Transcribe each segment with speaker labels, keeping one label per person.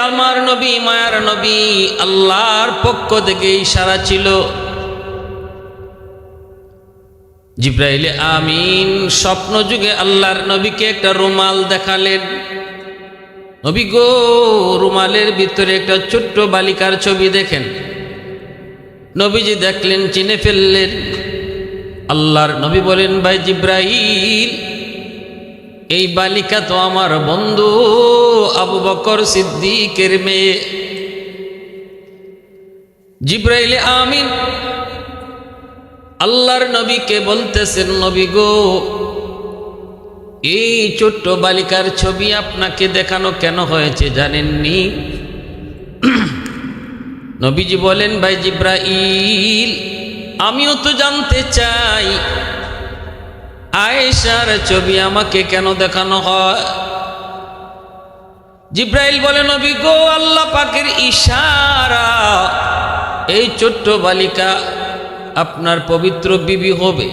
Speaker 1: আমার নবী, মায়ার নবী, আল্লাহর পক্ষ থেকে ইশারা ছিল। জিবরাইল আমিন স্বপ্ন যুগে আল্লাহর নবীকে একটা রুমাল দেখালেন। নবী গো, রুমালের ভিতরে একটা ছোট্ট বালিকার ছবি দেখেন। নবীজি দেখলেন, চিনে ফেললেন। আল্লাহর নবী বলেন, ভাই জিবরাইল, এই বালিকা তো আমার বন্ধু আবু বকর সিদ্দিকের মেয়ে। জিবরাইল আমিন আল্লাহর নবীকে বলতেছেন, নবী গো, এই ছোট্ট বালিকার ছবি আপনাকে দেখানো কেন হয়েছে জানেননি? নবীজি বলেন, ভাই জিবরাইল, আমিও তো জানতে চাই আয়েশার ছবি আমাকে কেন দেখানো হয়। জিবরাইল বলে, নবী গো, আল্লাহ পাকের ইশারা, এই ছোট্ট বালিকা আপনার পবিত্র বিবি হবে,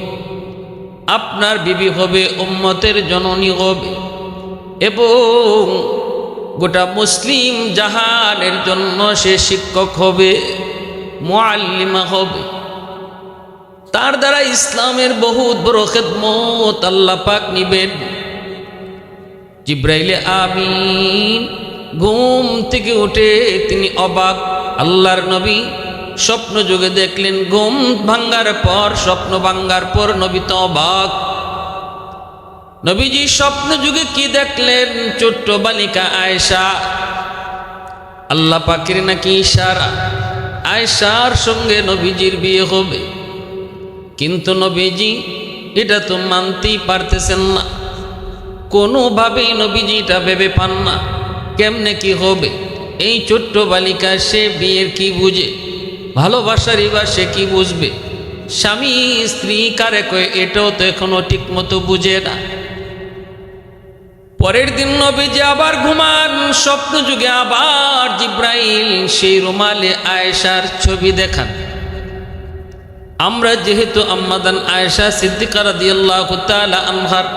Speaker 1: আপনার বিবি হবে, উম্মতের জননী হবে, এবং গোটা মুসলিম জাহানের জন্য সে শিক্ষক হবে, মুআল্লিমা হবে। তার দ্বারা ইসলামের বহুত বড় খেদমত আল্লাহ পাক নিবেন। জিবরাইল আমিন ঘুম থেকে উঠে তিনি অবাক। আল্লাহর নবী স্বপ্ন যুগে দেখলেন, ঘুম ভাঙ্গার পর, স্বপ্ন ভাঙ্গার পর নবী তো অবাক। নবীজি স্বপ্ন যুগে কি দেখলেন? ছোট্ট বালিকা আয়েশা। আল্লাহ পাকের নাকি ইশারা, আয়েশার সঙ্গে নবীজির বিয়ে হবে। কিন্তু নবীজি এটা তো মানতেই পারতেছেন না, কোনোভাবেই নবীজি এটা ভেবে পান না কেমনে কি হবে। এই ছোট্ট বালিকা, সে বিয়ের কি বুঝে, ভালোবাসারই বা সে কি বুঝবে? স্বামী স্ত্রী কারে কয় এটাও তো এখনো ঠিক মতো বুঝে না। পরের দিন নবীজি আবার ঘুমান, স্বপ্ন যুগে আবার জিবরাইল সেই রুমালে আয়েশার ছবি দেখান। আমরা যেহেতু আম্মাদান আয়েশা সিদ্দিকা রাদিয়াল্লাহু তাআলা আনহার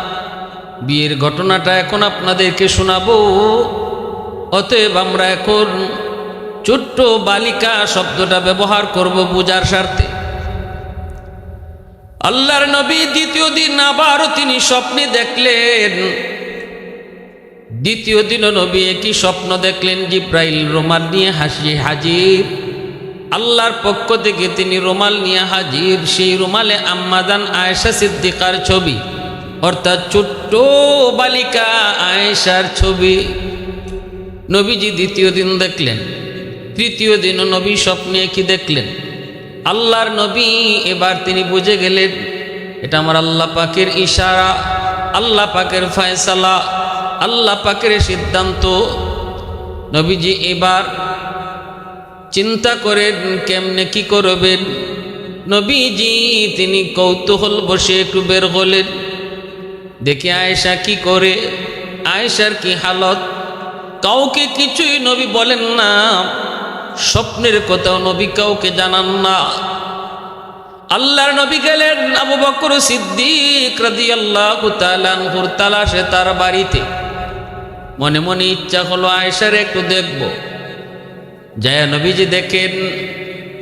Speaker 1: বিয়ের ঘটনাটা এখন আপনাদেরকে শোনাবো, অতএব আমরা এখন ছোট্ট বালিকা শব্দটা ব্যবহার করব বুঝার স্বার্থে। আল্লাহর নবী দ্বিতীয় দিন আবারও তিনি স্বপ্নে দেখলেন। দ্বিতীয় দিনও নবী একই স্বপ্ন দেখলেন, জিবরাইল রুমাল নিয়ে হাজির। আল্লাহর পক্ষ থেকে তিনি রুমাল নিয়ে হাজির। সেই রুমালে আম্মাজান আয়েশা সিদ্দিকার ছবি, অর্থাৎ ছোট্ট বালিকা আয়েশার ছবি। নবীজি দ্বিতীয় দিন দেখলেন। তৃতীয় দিনও নবী স্বপ্নে কি দেখলেন? আল্লাহর নবী এবার তিনি বুঝে গেলেন এটা আমার আল্লাহ পাকের ইশারা, আল্লাহ পাকের ফয়সালা, আল্লাহ পাকের সিদ্ধান্ত। নবীজি এবার চিন্তা করেন কেমনে কি করবেন। নবীজি তিনি কৌতূহল বসে একটু বের হলেন, দেখে আয়েশা কি করে, আয়েশার কি হালত। কাউকে কিছুই নবী বলেন না, স্বপ্নের কথাও নবী কাউকে জানান না। আল্লাহর নবী গেলেন আবু বকর সিদ্দিক রাদিয়াল্লাহু তাআলা আনহুর তালাশে তার বাড়িতে। মনে মনে ইচ্ছা হলো আয়েশার একটু দেখব। যায় নবীজি দেখেন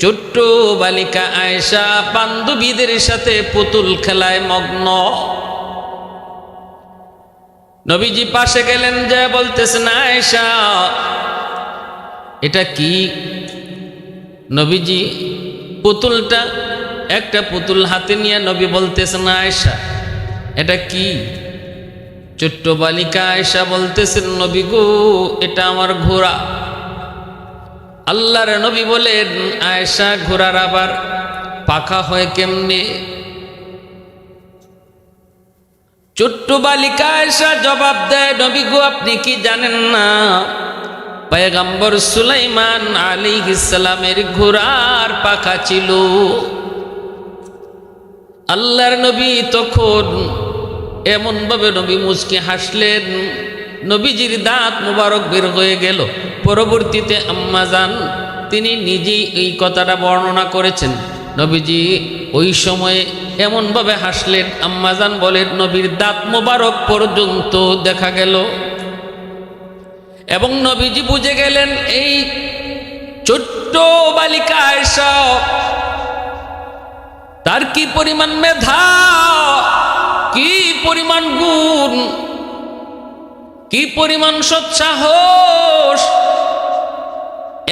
Speaker 1: ছোট্ট বালিকা আয়েশা বান্ধবীদের সাথে পুতুল খেলায় মগ্ন। নবীজি পাশে গেলেন, যায় বলতেছেন, আয়েশা এটা কি? নবীজি পুতুলটা, একটা পুতুল হাতে নিয়ে নবী বলতেছেন, আয়েশা এটা কি? ছোট্ট বালিকা আয়েশা বলতেছেন, নবী গো, এটা আমার ঘোড়া। আল্লাহর নবী বলেন, আয়েশা ঘোড়ার আবার পাখা হয় কেমনে? ছোট্ট বালিকা আয়েশা জবাব দেয়, নবী গো, আপনি কি জানেন না পয়গম্বর সুলাইমান আলাইহিস সালামের ঘোড়ার পাখা ছিল? আল্লাহর নবী তখন এমন ভাবে নবী মুচকি হাসলেন, নবীজির দাঁত মুবারক বের হয়ে গেল। পরবর্তীতে আম্মাজান তিনি নিজেই এই কথাটা বর্ণনা করেছেন। নবীজি ওই সময়ে এমনভাবে হাসলেন, আম্মাজান বলেন নবীর দাঁত মুবারক পর্যন্ত দেখা গেল। এবং নবীজি বুঝে গেলেন এই ছোট্ট বালিকা আয়েশা, তার কি পরিমাণ মেধা, কি পরিমাণ গুণ, কি পরিমাণ সৎসাহস।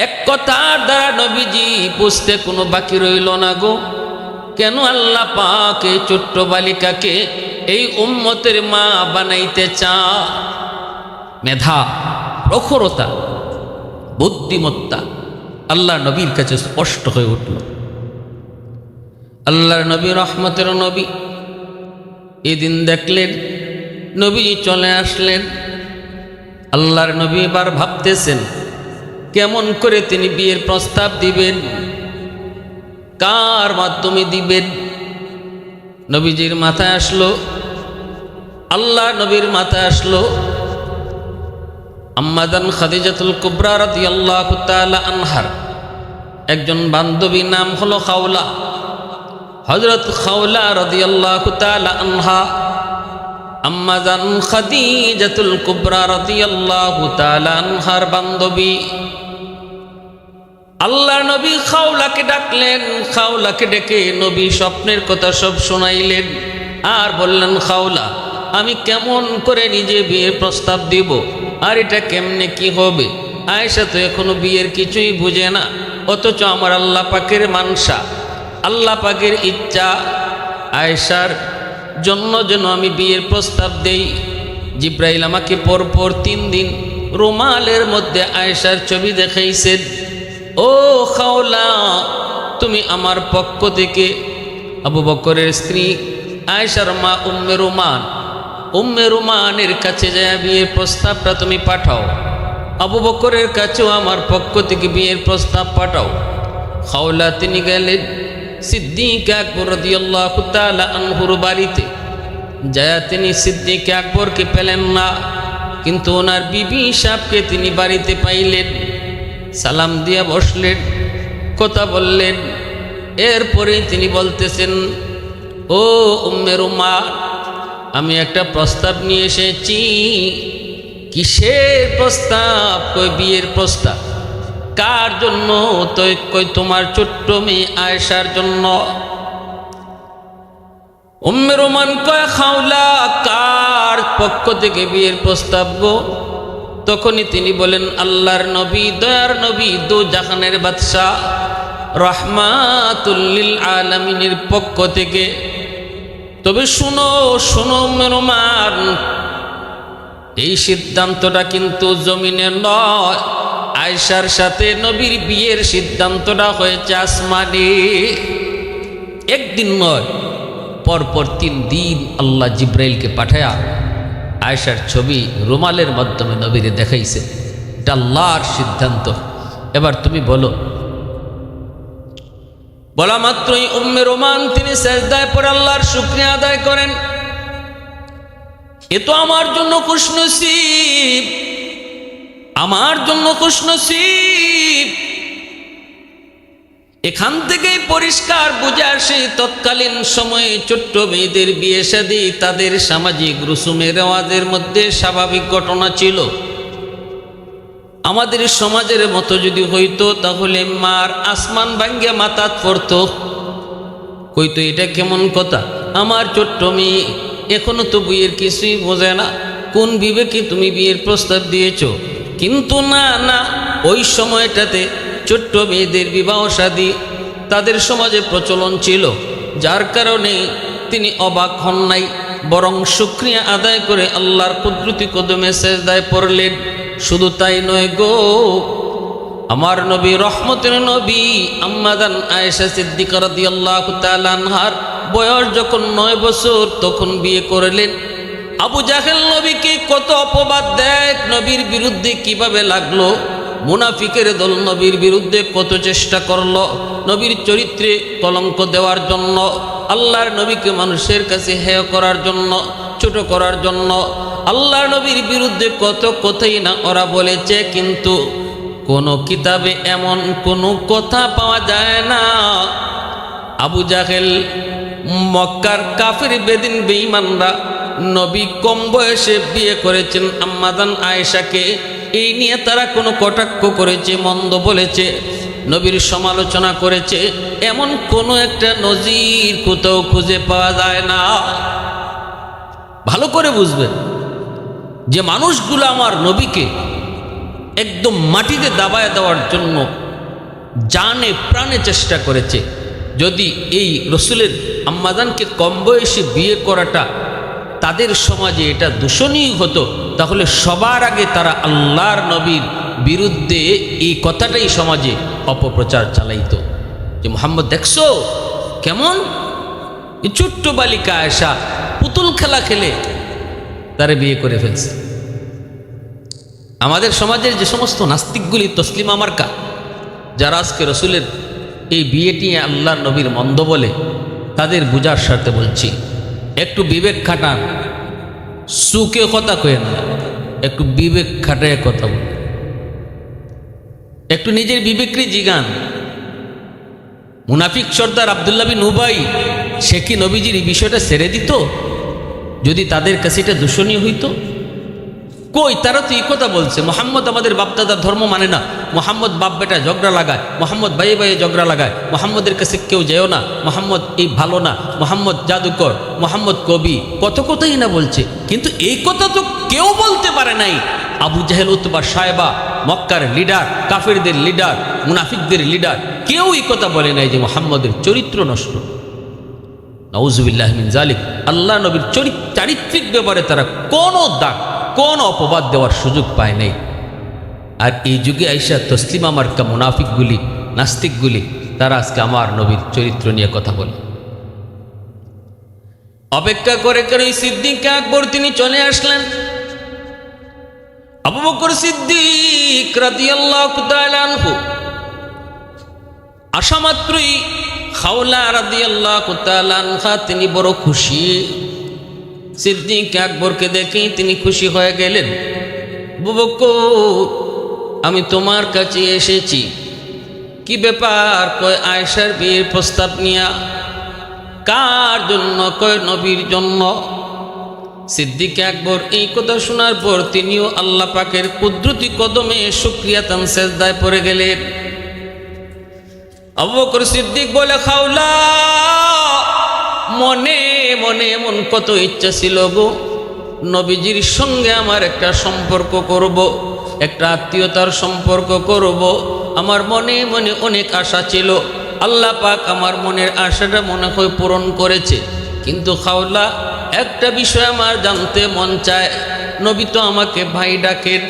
Speaker 1: এক কথার দ্বারা নবীজি বুঝতে কোনো বাকি রইল না গো, কেন আল্লাহ পাক এই ছোট্ট বালিকাকে এই উম্মতের মা বানাইতে চায়। মেধা, প্রখরতা, বুদ্ধিমত্তা আল্লাহ নবীর কাছে স্পষ্ট হয়ে উঠল। আল্লাহর নবী, রহমতের নবী, এদিন দেখলেন নবীজি চলে আসলেন। আল্লাহর নবী এবার ভাবতেছেন কেমন করে তিনি বিয়ের প্রস্তাব দিবেন, কার মাধ্যমে দিবেন। নবীজির মাথায় আসলো, আল্লাহ নবীর মাথায় আসলো আম্মাজান খাদিজাতুল কুবরা রাদিয়াল্লাহু তাআলা আনহার একজন বান্ধবী, নাম হলো খাওলা। হযরত খাওলা রাদিয়াল্লাহু তাআলা আনহা আম্মাজান খাদিজাতুল কুবরা রাদিয়াল্লাহু তাআলা আনহার বান্ধবী। আল্লাহ নবী খাওলাকে ডাকলেন, খাওলাকে ডেকে নবী স্বপ্নের কথা সব শোনাইলেন আর বললেন, খাওলা, আমি কেমন করে নিজে বিয়ের প্রস্তাব দিব, আর এটা কেমনে কি হবে। আয়েশা তো এখনো বিয়ের কিছুই বুঝে না, অথচ আমার আল্লাহ পাকের মানসা, আল্লাহ পাকের ইচ্ছা আয়েশার জন্য যেন আমি বিয়ের প্রস্তাব দেই। জিব্রাইল আমাকে পরপর 3 দিন রুমালের মধ্যে আয়েশার ছবি দেখাইছেন। ও খাওলা, তুমি আমার পক্ষ থেকে আবু বকরের স্ত্রী আয়েশার মা উম্মে রুমানের কাছে যায় বিয়ের প্রস্তাবটা তুমি পাঠাও। আবু বকরের কাছেও আমার পক্ষ থেকে বিয়ের প্রস্তাব পাঠাও। খাওলা তিনি গেলেন সিদ্দিক আকবর রাদিয়াল্লাহু তাআলা আনহুর বাড়িতে। যায় তিনি সিদ্দিক আকবরকে পেলেন না, কিন্তু ওনার বিবি সাহেবকে তিনি বাড়িতে পাইলেন। সালাম দিয়া বসলেন, কথা বললেন। এরপরেই তিনি বলতেছেন, ও উম্মে রুমান, আমি একটা প্রস্তাব নিয়ে এসেছি। কিসের প্রস্তাব? কই বিয়ের প্রস্তাব। কার জন্য? তো কই তোমার ছোট্ট মেয়ে আয়েশার জন্য। উম্মে রুমান কয়, খাওলা, কার পক্ষ থেকে বিয়ের প্রস্তাব গো? তখনই তিনি বলেন, আল্লাহর নবী, দয়ার নবী, দু জাহানের বাদশা রাহমাতুল লিল আলামিনের পক্ষ থেকে। তবে শুনো শুনো উম্মে রুমান, এই সিদ্ধান্তটা কিন্তু জমিনে নয়। আয়েশার সাথে নবীর বিয়ের সিদ্ধান্তটা হয়েছে আসমানে। একদিন নয়, পরপর 3 দিন আল্লাহ জিব্রাইলকে পাঠায়া আয়েশার ছবি রুমালের মাধ্যমে নবীরে দেখাইছে। এটা আল্লাহর সিদ্ধান্ত। এবার তুমি বলো। বলা মাত্রই উম্মে রুমান তিনি সেজদায় পড়ে আল্লাহর শুকরিয়া আদায় করেন। এ তো আমার জন্য খুশনসিব, আমার জন্য খুশনসিব। এখান থেকেই পরিষ্কার বুঝে আসে তৎকালীন সময়ে ছোট্ট মেয়েদের বিয়ে শাদী তাদের সামাজিক রুসুমে রেওয়াজের মধ্যে স্বাভাবিক ঘটনা ছিল। আমাদের সমাজের মতো যদি হইতো তাহলে মার আসমান ভাঙ্গিয়া মাথাত পড়তো, কইতো এটা কেমন কথা, আমার ছোট্ট মেয়ে এখনো তো বিয়ের কিছুই বোঝে না, কোন বিবেকে তুমি বিয়ের প্রস্তাব দিয়েছ। কিন্তু না না, ওই সময়টাতে ছোট্ট মেয়েদের বিবাহ শাদী তাদের সমাজে প্রচলন ছিল, যার কারণে তিনি অবাক হন নাই, বরং শুকরিয়া আদায় করে আল্লাহর কুদরতি কদমে সেজদায় পড়লেন। শুধু তাই নয় গো, আমার নবী, রহমতের নবী আম্মাজান আয়েশা সিদ্দিকা রাদিয়াল্লাহু তাআলা আনহার বয়স যখন 9 বছর তখন বিয়ে করলেন। আবু জাহেল নবীকে কত অপবাদ দেয়, নবীর বিরুদ্ধে কিভাবে লাগলো, মুনাফিকের দল নবীর বিরুদ্ধে কত চেষ্টা করলো নবীর চরিত্রে কলঙ্ক দেওয়ার জন্য, আল্লাহর নবীকে মানুষের কাছে হেয় করার জন্য, ছোট করার জন্য। আল্লাহর নবীর বিরুদ্ধে কত কথাই না ওরা বলেছে, কিন্তু কোন কিতাবে এমন কোনো কথা পাওয়া যায় না। আবু জাহেল, মক্কার কাফির বেদিন বেঈমানরা নবী কম বয়সে বিয়ে করেছেন আম্মাজান আয়েশাকে, এই নিয়ে তারা কোনো কটাক্ষ করেছে, মন্দ বলেছে, নবীর সমালোচনা করেছে, এমন কোনো একটা নজির কোথাও খুঁজে পাওয়া যায় না। ভালো করে বুঝবেন যে মানুষগুলো আমার নবীকে একদম মাটিতে দাবায় দেওয়ার জন্য জানে প্রাণে চেষ্টা করেছে। যদি এই রসুলের আম্মাজানকে কম বয়সে বিয়ে করাটা তাদের সমাজে এটা দূষণীয় হতো, তাহলে সবার আগে তারা আল্লাহর নবীর বিরুদ্ধে এই কথাটাই সমাজে অপপ্রচার চালাইতো যে মোহাম্মদ দেখছো কেমন, এই ছোট্ট বালিকা আয়েশা পুতুল খেলা খেলে তারে বিয়ে করে ফেলছে। আমাদের সমাজের যে সমস্ত নাস্তিকগুলি তসলিমা মার্কা, যারা আজকে রসুলের এই বিয়েটি আল্লাহর নবীর মন্দ বলে, তাদের বুঝার স্বার্থে বলছি, একটু বিবেক খাটান, সুকে কথা কয়েন না, একটু বিবেক খাটায় কথা বলেন, একটু নিজের বিবেককে জিগান। মুনাফিক সর্দার আব্দুল্লাহ বিন উবাই সে কি নবীজির এই বিষয়টা ছেড়ে দিত যদি তাদের কাছে এটা দূষণীয় হইতো? কই, তারা তো এই কথা বলছে মোহাম্মদ আমাদের বাপদাদার ধর্ম মানে না, মোহাম্মদ বাপ বেটা ঝগড়া লাগায়, মোহাম্মদ বাইয়ে বাইয়ে ঝগড়া লাগায়, মোহাম্মদের কাছে কেউ যেও না, মোহাম্মদ এই ভালো না, মোহাম্মদ জাদুকর, মোহাম্মদ কবি, কত কথাই না বলছে। কিন্তু এই কথা তো কেউ বলতে পারে নাই আবু জাহেল, উতবা, সায়বা, মক্কার লিডার, কাফেরদের লিডার, মুনাফিকদের লিডার, কেউ এই কথা বলে নাই যে মোহাম্মদের চরিত্র নষ্ট। নাউজুবিল্লাহ মিন জালিক। আল্লাহ নবীর চারিত্রিক ব্যাপারে তারা কোনো দাগ, কোন অপবাদ দেওয়ার সুযোগ পায় নাই। আর এই যুগে আইসা তসলিমা মার্কা মুনাফিকগুলি, নাস্তিকগুলি, তারা আজকে আমার নবীর চরিত্র নিয়ে কথা বলে। অপেক্ষা করে করে সিদ্দিক আকবর তিনি চলে আসলেন। আবু বকর সিদ্দিক রাদিয়াল্লাহু তাআলা আনহু আসা মাত্রই খাওলা রাদিয়াল্লাহু তাআলা আনহা তিনি বড় খুশি। সিদ্দিক আকবরকে দেখে তিনি খুশি হয়ে গেলেন। আবু বকর, আমি তোমার কাছে এসেছি, কি ব্যাপার? কয় আয়েশার বিয়ের প্রস্তাব নিয়া। কার জন্য? কয় নবীর জন্য। সিদ্দিক আকবর এই কথা শোনার পর তিনিও আল্লাহ পাকের কুদরতি কদমে শুকরিয়াতান সেজদায় পড়ে গেলেন। আবু বকর সিদ্দিক বলে, খাওলা, মনে মনে এমন কত ইচ্ছা ছিল গো, নবীজির সঙ্গে আমার একটা সম্পর্ক করব, একটা আত্মীয়তার সম্পর্ক করব। আমার মনে মনে অনেক আশা ছিল, আল্লাহ পাক আমার মনের আশাটা মনে হয় পূরণ করেছে। কিন্তু খাওলা, একটা বিষয় আমার জানতে মন চায়। নবী তো আমাকে ভাই ডাকেন,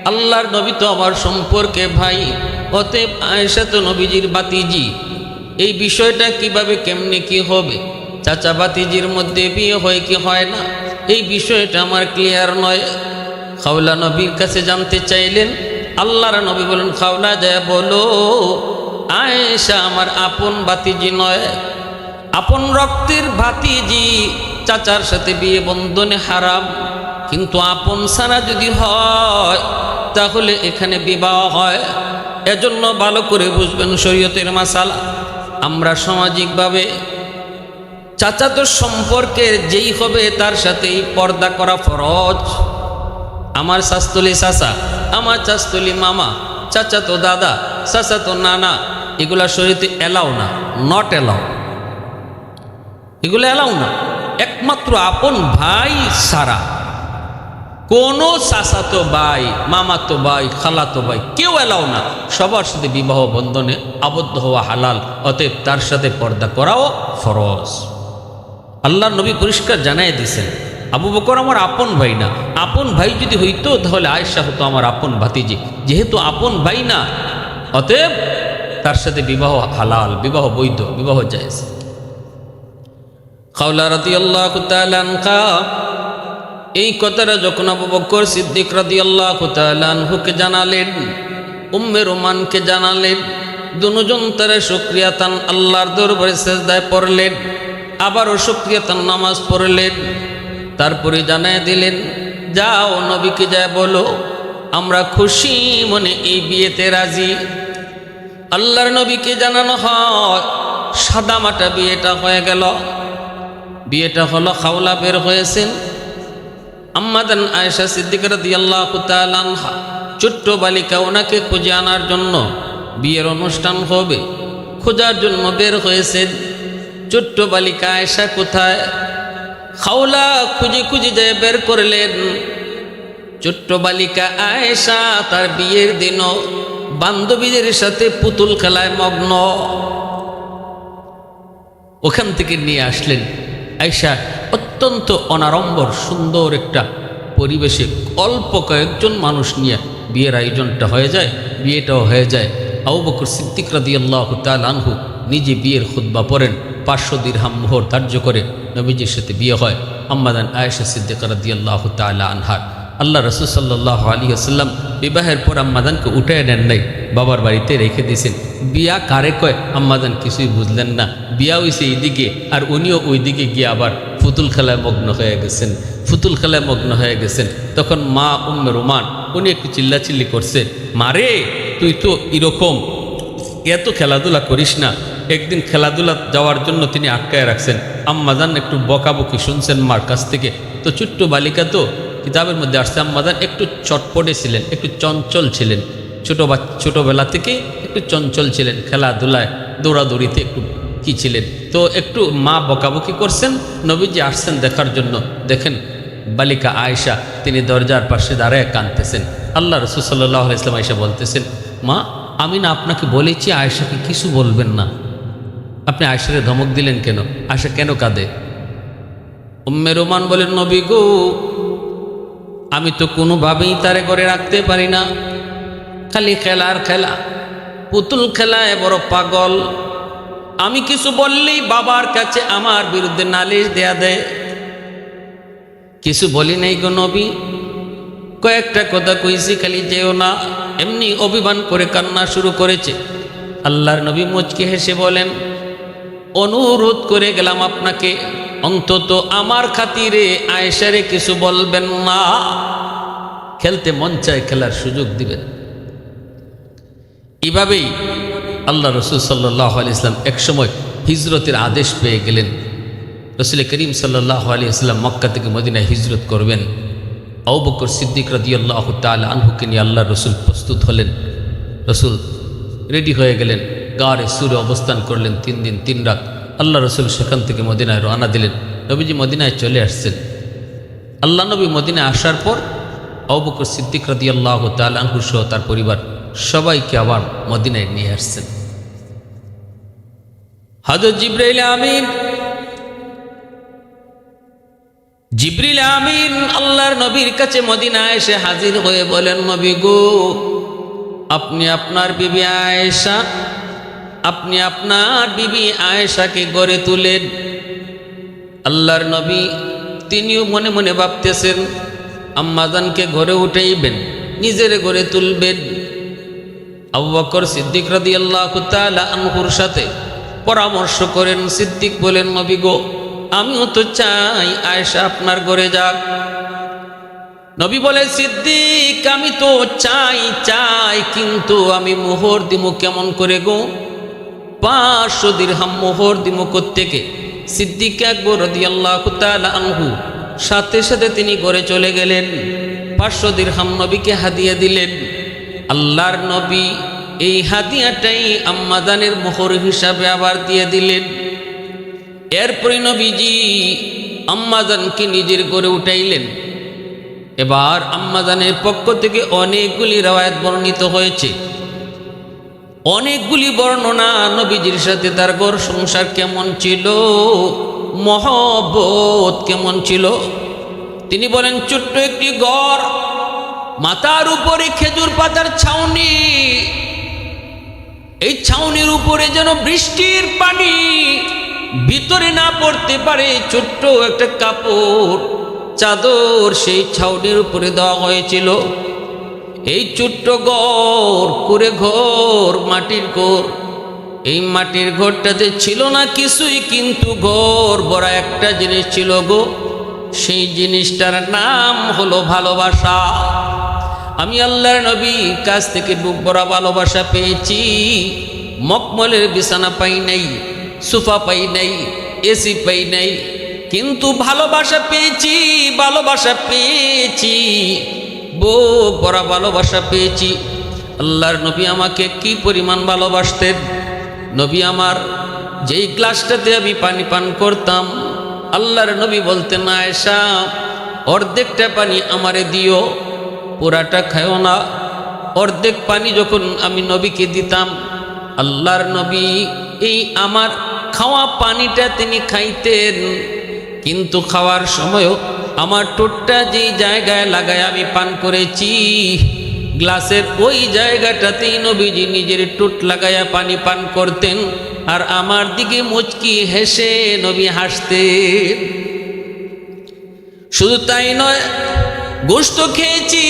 Speaker 1: আল্লাহর নবী তো আমার সম্পর্কে ভাই, অতএব আয়েশা তো নবীজির বাতিজি। এই বিষয়টা কিভাবে কেমনে কি হবে? চাচা বাতিজির মধ্যে বিয়ে হয় কি হয় না, এই বিষয়টা আমার ক্লিয়ার নয়। খাওলা নবীর কাছে জানতে চাইলেন। আল্লাহর নবী বলেন, খাওলা যায় বলো, আয়েশা আমার আপন বাতিজি নয়, আপন রক্তের ভাতিজি। চাচার সাথে বিয়ে বন্ধনে হারাম, কিন্তু আপন ছাড়া যদি হয় তাহলে এখানে বিবাহ হয়। এজন্য ভালো করে বুঝবেন শরীয়তের মাসালা। আমরা সামাজিকভাবে চাচাতো সম্পর্কের যেই হবে তার সাথেই পর্দা করা ফরজ। আমার শাস্তলি চাচা, আমার চাস্তলি মামা, চাচাতো দাদা, চাচাতো নানা, এগুলা শরীয়তে এলাও না, নট এলাও, এগুলো এলাও না। একমাত্র আপন ভাই ছাড়া কোনো চাচাতো ভাই, মামাতো ভাই, খালাতো ভাই কেউ এলাও না। সবার সাথে বিবাহ বন্ধনে আবদ্ধ হওয়া হালাল, অতএব তার সাথে পর্দা করাও ফরজ। আল্লাহর নবী পরিষ্কার জানাই দিয়েছেন, আবু বকর আমার আপন ভাই না। আপন ভাই যদি হইতো তাহলে আয়েশা হতো আমার আপন ভাতিজি। যেহেতু আপন ভাই না, অতএব তার সাথে বিবাহ হালাল, বিবাহ বৈধ, বিবাহ জায়েজ। খাওলা রাদিয়াল্লাহু তাআলা আনহা এই কথাটা যখন আবু বকর সিদ্দিক রাদিয়াল্লাহু তাআলা আনহুকে জানালেন, উম্মে রোমানকে জানালেন, দুজন তারা শুকরিয়াতান আল্লাহর দরবারে সেজদায় পড়লেন, আবারও শুকরিয়াতান নামাজ পড়লেন। তারপরে জানায় দিলেন, যাও নবীকে যায় বলো আমরা খুশি মনে এই বিয়েতে রাজি। আল্লাহর নবীকে জানানো হয়, সাদামাটা বিয়েটা হয়ে গেল। বিয়েটা হলো, খাওলা বের হয়েছেন, আম্মাদান আয়েশা সিদ্দিকা রাদিয়াল্লাহু তাআলা আনহা ছোট্ট বালিকা ওনাকে খুঁজে আনার জন্য, বিয়ের অনুষ্ঠান হবে, খোঁজার জন্য বের হয়েছেন। ছোট্ট বালিকা আয়েশা কোথায়? খাওলা খুঁজে খুঁজে যায় বের করলেন। ছোট্ট বালিকা আয়েশা তার বিয়ের দিনও বান্ধবীদের সাথে পুতুল খেলায় মগ্ন। ওখান থেকে নিয়ে আসলেন। আয়েশা অত্যন্ত অনাড়ম্বর সুন্দর একটা পরিবেশে অল্প কয়েকজন মানুষ নিয়ে বিয়ের আয়োজনটা হয়ে যায়, বিয়েটাও হয়ে যায়। আবু বকর সিদ্দিক রাদিয়াল্লাহু তাআলা আনহু নিজে বিয়ের খুতবা পড়েন, 500 দিরহাম মোহর ধার্য করে নবীজির সাথে বিয়ে হয় আম্মাজান আয়েশা সিদ্দিকা রাদিয়াল্লাহু তাআলা আনহার। আল্লাহ রাসূল সাল্লাল্লাহু আলাইহি ওয়াসাল্লাম বিবাহের পর আম্মাজানকে উঠে নেন নাই, বাবার বাড়িতে রেখে দিয়েছেন। বিয়া কারে কয় আম্মাজান কিছুই বুঝলেন না। বিয়া হইছে এইদিকে আর উনিও ওইদিকে গিয়ে আবার পুতুল খেলায় মগ্ন হয়ে গেছেন, পুতুল খেলায় মগ্ন হয়ে গেছেন। তখন মা উম্মে রোমান উনি একটু চিল্লাচিল্লি করছে, মারে তুই তো এরকম এত খেলাধুলা করিস না। একদিন খেলাধুলা যাওয়ার জন্য তিনি আটকায় রাখছেন। আম্মাজান একটু বকাবকি শুনছেন মার কাছ থেকে। তো ছোট্ট বালিকা তো কিতাবের মধ্যে আসছে আম্মাজান একটু চটপটে ছিলেন, একটু চঞ্চল ছিলেন, ছোটোবেলা থেকে একটু চঞ্চল ছিলেন, খেলাধুলায় দৌড়াদৌড়িতে একটু কি ছিলেন। তো একটু মা বকাবকি করছেন, নবীজি আসছেন দেখার জন্য। দেখেন বালিকা আয়েশা তিনি দরজার পাশে দাঁড়ায় কাঁদতেছেন। আল্লাহ রাসূল সাল্লাল্লাহু আলাইহি ওয়াসাল্লাম আয়েশা বলতেছেন, মা আমি না আপনাকে বলেছি আয়েশাকে কিছু বলবেন না, আপনি আয়েশারে ধমক দিলেন কেন? আয়েশা কেন কাঁদে? উম্মে রোমান বলেন, নবী গো আমি তো কোনোভাবেই তারে ঘরে রাখতে পারি না, খালি খেলার খেলা, পুতুল খেলায় বড় পাগল। আমি কিছু বললেই বাবার কাছে আমার বিরুদ্ধে নালিশ দেয়া দেয়। কিছু বলি নাই গো নবী, কয়েকটা কথা কইছি, খালি যেও না। এমনি অভিমান করে কান্না শুরু করেছে। আল্লাহর নবী মুচকি হেসে বলেন, অনুরোধ করে গেলাম আপনাকে অন্তত আমার খাতিরে আয়েশারে কিছু বলবেন না। খেলতে মন চায় খেলার সুযোগ দিবেন। এভাবেই আল্লাহ রাসূল সাল্লাল্লাহু আলাইহি ওয়াসাল্লাম একসময় হিজরতের আদেশ পেয়ে গেলেন। রাসূল করিম সাল্লাল্লাহু আলাইহি ওয়াসাল্লাম মক্কা থেকে মদিনায় হিজরত করবেন। আবু বকর সিদ্দিক রাদিয়াল্লাহু তাআলা আনহুকে নিয়ে আল্লাহর রাসূল প্রস্তুত হলেন। রাসূল রেডি হয়ে গেলেন, গারে সুরে অবস্থান করলেন 3 দিন 3 রাত। আল্লাহ রাসূল সেখান থেকে মদিনায় রওনা দিলেন। নবীজি মদিনায় চলে আসছেন। আল্লাহ নবী মদিনায় আসার পর আবু বকর সিদ্দিক রাদিয়াল্লাহু তাআলা আনহু সহ তার পরিবার সবাইকে আবার মদিনায় নিয়ে আসছেন। হযরত জিবরিল আমিন আল্লাহর নবীর কাছে মদিনায় এসে হাজির হয়ে বলেন, নবী গো আপনি আপনার বিবি আয়েশা, আপনি আপনার বিবি আয়েশাকে গড়ে তুলেন। আল্লাহর নবী তিনিও মনে মনে ভাবতেছেন আম্মাজানকে ঘরে উঠাইবেন, নিজের ঘরে তুলবেন। আবু বকর সিদ্দিক রাদিয়াল্লাহু তাআলা আনহুর সাথে পরামর্শ করেন। সিদ্দিক বলেন, নবী গো আমিও তো চাই আয়েশা আপনার ঘরে যাক। নবী বলে, সিদ্দিক আমি তো চাই কিন্তু আমি মোহর দিমু কেমন করে গো? 500 দিরহাম মোহর দিমু কোত্থেকে? সিদ্দিক আকবর রাদিয়াল্লাহু তাআলা আনহু সাথে সাথে তিনি ঘরে চলে গেলেন। 500 দিরহাম নবীকে হাদিয়া দিলেন। আল্লাহর নবী এই হাদিয়াটাই আম্মাজানের মোহর হিসাবে আবার দিয়ে দিলেন। এরপরে নবীজি আম্মাজানকে নিজের ঘরে উঠাইলেন। এবার আম্মাজানের পক্ষ থেকে অনেকগুলি রওয়ায়াত বর্ণিত হয়েছে, অনেকগুলি বর্ণনা নবীজির সাথে তার ঘর সংসার কেমন ছিল, মহব্বত কেমন ছিল। তিনি বলেন, ছোট্ট একটি ঘর, মাথার উপরে খেজুর পাতার ছাউনি, এই ছাউনির উপরে যেন বৃষ্টির পানি ভিতরে না পড়তে পারে ছোট্ট একটা কাপড় চাদর সেই ছাউনির উপরে দেওয়া হয়েছিল। এই ছোট্ট ঘর, কুড়ে ঘর, মাটির ঘর, এই মাটির ঘরটাতে ছিল না কিছুই, কিন্তু ঘর ভরা একটা জিনিস ছিল গো। সেই জিনিসটার নাম হলো ভালোবাসা। আমি আল্লাহর নবীর কাছ থেকে বুক ভরা ভালোবাসা পেয়েছি। মখমলের বিছানা পাই নাই, সোফা পাই নাই, এসি পাই নাই, কিন্তু ভালোবাসা পেয়েছি, ভালোবাসা পেয়েছি। বুক ভরা ভালোবাসা পেয়েছি। আল্লাহর নবী আমাকে কি পরিমাণ ভালোবাসতেন। নবী আমার যেই গ্লাসটাতে আমি পানি পান করতাম, আল্লাহর নবী বলতেন, আয়েশা অর্ধেকটা পানি আমারে দিও, পুরাটা খায়ও না। অর্ধেক পানি যখন আমি নবীকে দিতাম, আল্লাহর নবী এই আমার খাওয়া পানিটা তিনি খাইতেন, কিন্তু খাওয়ার সময়ও আমার ঠোঁটটা যেই জায়গায় লাগায় আমি পান করেছি, গ্লাসের ওই জায়গাটাতেই নবীজি নিজের ঠোঁট লাগায়া পানি পান করতেন। আর আমার দিকে মুচকি হেসে নবী হাসতেন। শুধু তাই নয়, গোশত খেয়েছি,